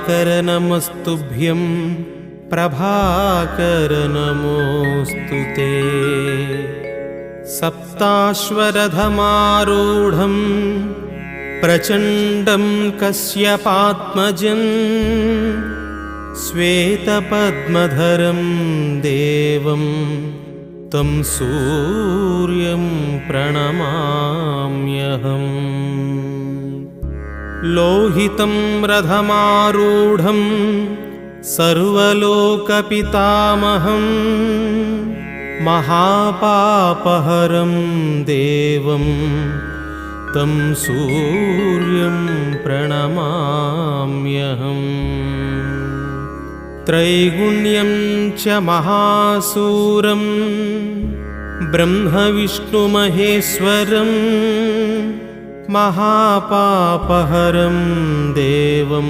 दिवाकर नमस्तुभ्यं प्रभाकर नमोऽस्तु ते। सप्ताश्वरथमारूढं प्रचण्डं कश्यपात्मजं श्वेतपद्मधरं देवं तं सूर्यं प्रणमाम्यहम्। लोहितं रथमारूढं सर्वलोकपितामहं महापापहरं देवं तं सूर्यं प्रणमाम्यहम्। त्रैगुण्यं च महासूरं ब्रह्मविष्णुमहेश्वरं महापापहरं देवं